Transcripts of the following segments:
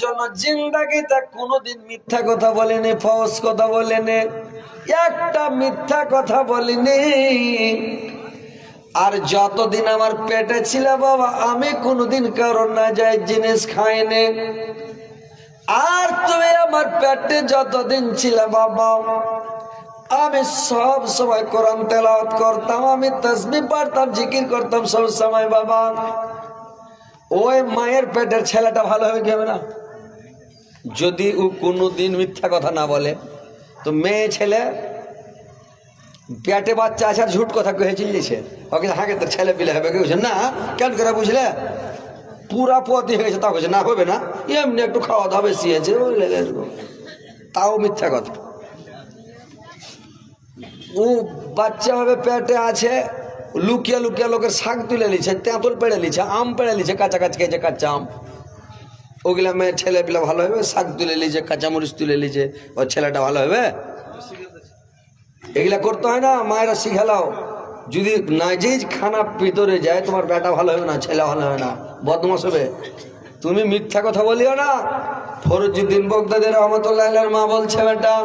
জন্য জিন্দাগিতে কোনোদিন মিথ্যা কথা বলিনি, ফস কথা বলিনি, একটা মিথ্যা কথা বলিনি। আর যতদিন আমার পেটে ছিল বাবা, আমি কোনোদিন কারোর না যায় জিনিস খাইনি। আর তুমি আমার পেটে যতদিন ছিল বাবা, আমি সব সময় কোরআন তেলাওয়াত করতাম, আমি তাসবিহ পড়তাম, জিকির করতাম সব সময় বাবা। ওই মায়ের পেটের ছেলেটা ভালো হবে কি হবে না? যদি ও কোনোদিন মিথ্যা কথা না বলে, তো মেয়ে ছেলে পেটে বাচ্চা আছে আর ঝুট কথা কয়ে চিল্লিছে, ওকে হাগে তোর ছেলে পিলে হবে, বুঝছেন না? কেন করে বুঝলে? পুরা পথ হয়ে গেছে, তা হয়েছে না হবে না, এমনি একটু খাওয়া দাওয়া বেশি আছে, তাও মিথ্যা কথা। ও বাচ্চা হবে পেটে আছে, লুকিয়ে লুকিয়ে লোকের শাক তুলে নিচ্ছে, তেঁতুল পেড়ে নিচ্ছে, আম পেড়ে নিচ্ছে, কাঁচা কাঁচা খেয়েছে কাঁচা আম। ওগুলা মেয়ের ছেলে পিলা ভালো হবে? শাক তুলে নিচ্ছে, কাঁচামরিচ তুলে নিচ্ছে, ওর ছেলেটা ভালো হবে? এগুলা করতে হয় না, মায়েরা শিখালাও। যদি নাজেজ খানা ভিতরে যায়, তোমার বেটা ভালো হবে না, ছেলে ভালো হবে না, বদমাশ হবে। তুমি মিথ্যা কথা বলিও না। ফরজুদ্দিন বগদাদি রহমতুল্লাহ মা বলছে, বেটা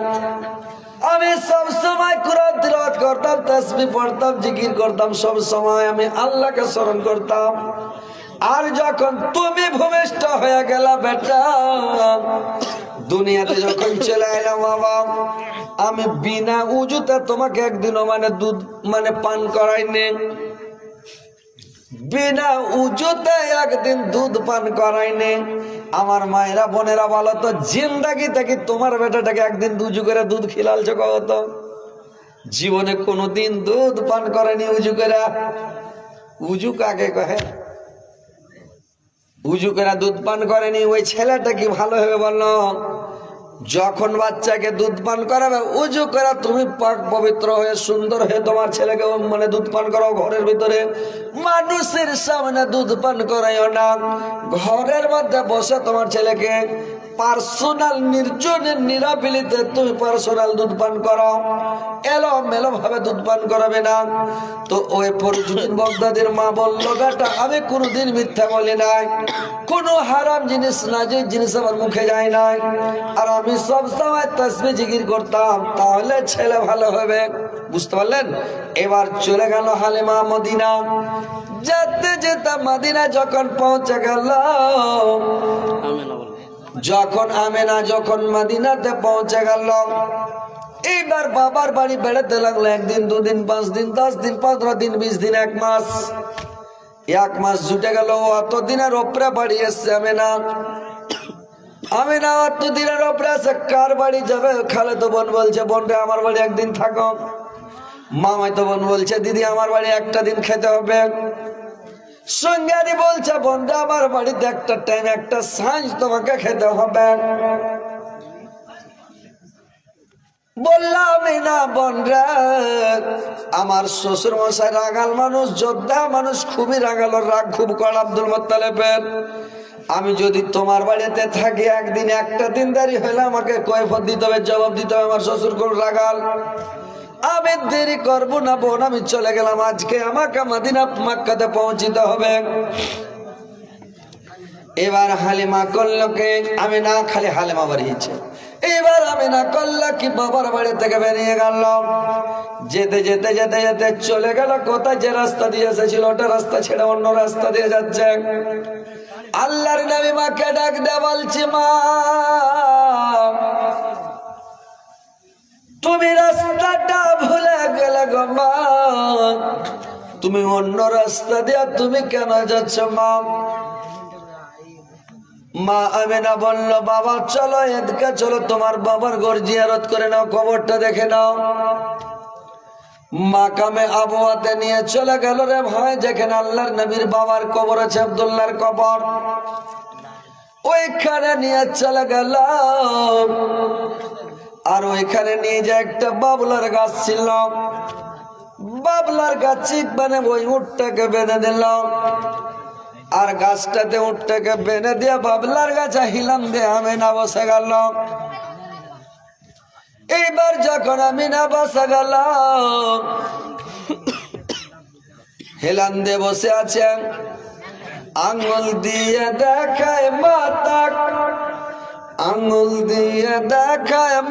আমি সব সময় কুরআন তিলাওয়াত করতাম, তাসবিহ পড়তাম, জিকির করতাম, সব সময় আমি আল্লাহকে স্মরণ করতাম। আর যখন তুমি ভূমিষ্ঠ হয়ে গেলা বেটা, দুনিয়াতে যখন চলে এলাম বাবা, আমি বিনা উজুতে তোমাকে একদিনও দুধ পান করাইনি, বিনা উজুতে একদিন দুধ পান করাইনি। আমার মায়েরা বোনেরা বলো তো, জিন্দাগি থেকে তোমার বেটাটাকে একদিন উজু করে দুধ খিলালছো কত? জীবনে কোনোদিন দুধ পান করেনি উজু করে। উজু কাকে কহে? উজু করে দুধ পান করেনি, ওই ছেলেটা কি ভালো হবে বলো? যখন বাচ্চাকে দুধ পান করাবে, উজু করা তুমি পাক পবিত্র হয়ে সুন্দর হয়ে তোমার ছেলেকে দুধ পান করাও ঘরের ভিতরে। মানুষের সামনে দুধ পান করাইও না, ঘরের মধ্যে বসে তোমার ছেলেকে পার্সোনাল নির্জনের নিরাবিলিতে তুমি পার্সোনাল দুধ পান করো, এলো মেলো ভাবে দুধ পান করাবে না। তো ওই ফরজুদ্দিন বগদাদির মা বলল, বেটা আমি কোনোদিন মিথ্যা বলি নাই, কোনো হারাম জিনিস না যে জিনিস আমার মুখে যায় নাই, আর আমি সব সময় তাসবিহ জিকির করতাম, তাহলে ছেলে ভালো হবে। বুঝতে পারলেন? এবার চলে গেল হালিমা মদিনা। যেতে যেতে মদিনা যখন পৌঁছে গেল, যখন মদিনাতে পৌঁছে গেল, এইবার বাবার বাড়ি বেড়াতে লাগলো। একদিন, দুদিন, 5 দিন, 10 দিন, 15 দিন, 20 দিন, 1 মাস। 1 মাস জুটে গেল, অত দিনের ওপরে বাড়ি এসছে আমিনা অত দিনের ওপরে এসে কার বাড়ি যাবে? খালেতো বোন বলছে, বোন রে আমার বাড়ি একদিন থাকো। মামাতো বোন বলছে, দিদি আমার বাড়ি একটা দিন খেতে হবে। সঙ্গারি বলছে, বোন রে আমার বাড়িতে একটা টাইম, একটা সাঁঝ তোমাকে খেতে হবে। বললাম না বোন রে, আমার শ্বশুর মশাই রাগাল মানুষ, যোদ্ধা মানুষ, খুবই রাগাল, রাগ খুব কড়া আব্দুল মুত্তালিবের। আমি যদি তোমার বাড়িতে থাকি, একদিন একটা দিন দেরি হলে আমাকে কৈফিয়ত দিতে হবে, জবাব দিতে হবে, আমার শ্বশুর কোন রাগাল। আমি দেরি করবো না বোন, আমি চলে গেলাম। আজকে আমাকে মদিনা মক্কাতে পৌঁছিতে হবে। এবার হালিমা করলো কে? আমি না, খালি হালিমা বাড়িয়েছে। এবার আমি না করলো কি, বাবার বাড়ি থেকে বেরিয়ে গেল। যেতে যেতে যেতে যেতে চলে গেল কোথায়? যে রাস্তা দিয়ে এসেছিল ওটা রাস্তা ছেড়ে অন্য রাস্তা দিয়ে যাচ্ছে। আল্লাহর নবী মাকে ডাক দে, বলছি মা তুমি রাস্তাটা ভুলে গেলে গো মা, তুমি অন্য রাস্তা দিয়ে তুমি কেন যাচ্ছ মা? মা আমিনা বলল, বাবা চলো এদিকে চলো, তোমার বাবার ঘর জিয়ারত করে নাও, কবরটা দেখে নাও। মাকামে আবওয়াতে নিয়ে চলে গেল রে ভাই, যেখানে আল্লাহর নবীর বাবার কবর আছে, আব্দুল্লাহর কবর, ওইখানে নিয়ে চলে গেল। আর ওইখানে নিয়ে যে একটা বাবলার গাছ ছিল, বাবলার গাছ ওই উটটাকে বেঁধে দিল। আর গাছটাতে উটটাকে বেঁধে দিয়ে বাবলার গাছে হিলাম দিয়ে আমিনা বসে গেল। এইবার যখন আমিনা বসে গেল, হেলান দিয়ে বসে আছেন, আঙুল দিয়ে দেখায় মাতা আঙুল দিয়ে দেখায়